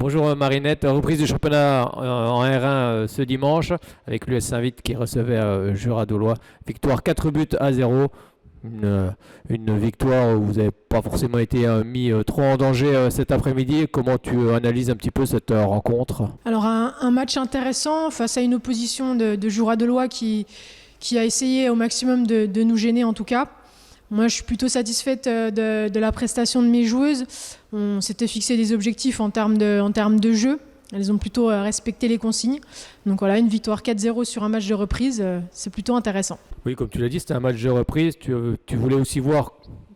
Bonjour Marinette, reprise du championnat en R1 ce dimanche avec l'US Saint-Vite qui recevait Jura Dolois. Victoire 4 buts à 0. Une victoire où vous n'avez pas forcément été mis trop en danger cet après-midi. Comment tu analyses un petit peu cette rencontre? Alors un match intéressant face à une opposition de Jura Dolois qui a essayé au maximum de nous gêner en tout cas. Moi, je suis plutôt satisfaite de la prestation de mes joueuses. On s'était fixé des objectifs en termes de jeu. Elles ont plutôt respecté les consignes. Donc voilà, une victoire 4-0 sur un match de reprise, c'est plutôt intéressant. Oui, comme tu l'as dit, c'était un match de reprise. Tu voulais aussi voir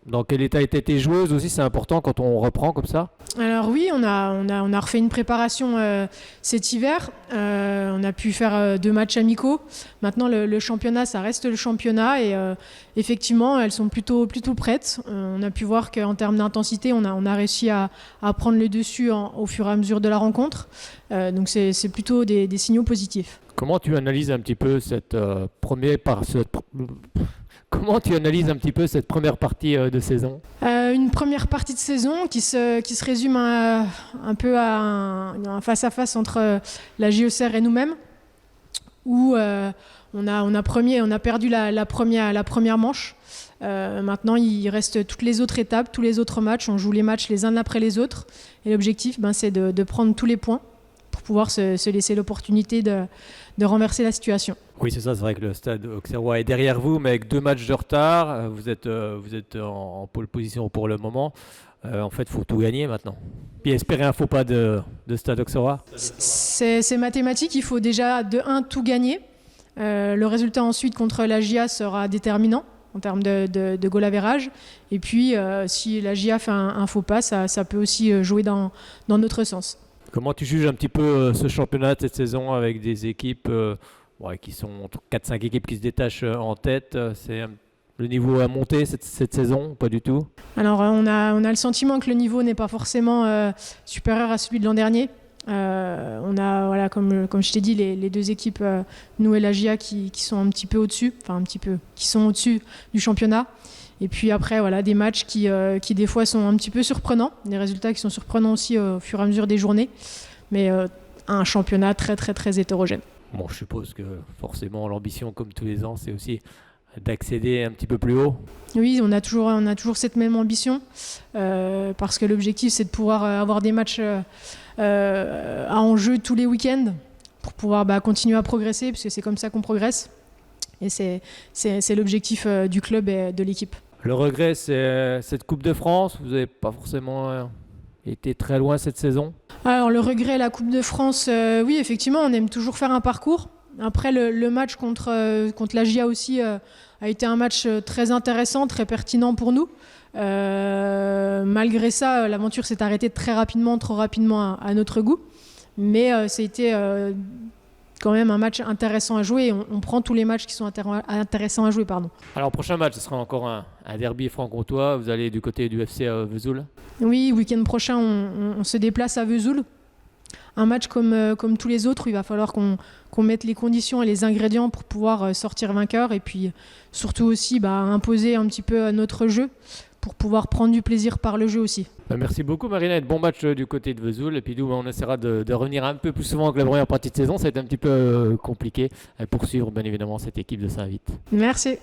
dans quel état étaient tes joueuses aussi, c'est important quand on reprend comme ça? Alors oui, on a refait une préparation cet hiver. On a pu faire 2 matchs amicaux. Maintenant, le championnat, ça reste le championnat. Et effectivement, elles sont plutôt prêtes. On a pu voir qu'en termes d'intensité, on a réussi à prendre le dessus au fur et à mesure de la rencontre. Donc c'est plutôt des signaux positifs. Comment tu analyses un petit peu Comment tu analyses un petit peu cette première partie de saison? Une première partie de saison qui se résume un peu à un face-à-face entre la JOCR et nous-mêmes, où on a perdu la première manche. Maintenant, il reste toutes les autres étapes, tous les autres matchs. On joue les matchs les uns après les autres. Et l'objectif, c'est de prendre tous les points pour pouvoir se laisser l'opportunité de renverser la situation. Oui, c'est ça. C'est vrai que le stade auxerrois est derrière vous, mais avec 2 matchs de retard, vous êtes en pole position pour le moment. En fait, il faut tout gagner maintenant. Puis espérer un faux pas de stade auxerrois. C'est mathématique. Il faut déjà de 1 tout gagner. Le résultat ensuite contre la GIA sera déterminant en termes de goal average. Et puis, si la GIA fait un faux pas, ça peut aussi jouer dans notre sens. Comment tu juges un petit peu ce championnat de cette saison avec des équipes qui sont 4-5 équipes qui se détachent en tête? C'est le niveau a monté cette saison? Pas du tout? Alors on a le sentiment que le niveau n'est pas forcément supérieur à celui de l'an dernier. On a, voilà, comme je t'ai dit, les 2 équipes, nous et la GIA, qui sont un petit peu au-dessus, qui sont au-dessus du championnat. Et puis après, voilà, des matchs qui des fois sont un petit peu surprenants, des résultats qui sont surprenants aussi au fur et à mesure des journées, mais un championnat très très très hétérogène. Bon, je suppose que forcément l'ambition, comme tous les ans, c'est aussi d'accéder un petit peu plus haut. Oui, on a toujours cette même ambition, parce que l'objectif, c'est de pouvoir avoir des matchs à enjeu tous les week-ends pour pouvoir continuer à progresser, parce que c'est comme ça qu'on progresse. Et c'est l'objectif du club et de l'équipe. Le regret, c'est cette Coupe de France. Vous n'avez pas forcément été très loin cette saison. Alors le regret, la Coupe de France, oui, effectivement, on aime toujours faire un parcours. Après, le match contre la GIA aussi a été un match très intéressant, très pertinent pour nous. Malgré ça, l'aventure s'est arrêtée très rapidement, trop rapidement à notre goût. Mais ça a été quand même un match intéressant à jouer. On prend tous les matchs qui sont intéressants à jouer. Alors, prochain match, ce sera encore un derby franc-comtois. Vous allez du côté du FC Vesoul? Oui, week-end prochain, on se déplace à Vesoul. Un match comme tous les autres où il va falloir qu'on mette les conditions et les ingrédients pour pouvoir sortir vainqueur. Et puis surtout aussi imposer un petit peu notre jeu pour pouvoir prendre du plaisir par le jeu aussi. Merci beaucoup Marinette, bon match du côté de Vesoul, et puis nous on essaiera de revenir un peu plus souvent que la première partie de saison. Ça va être un petit peu compliqué à poursuivre bien évidemment cette équipe de Saint-Vite. Merci.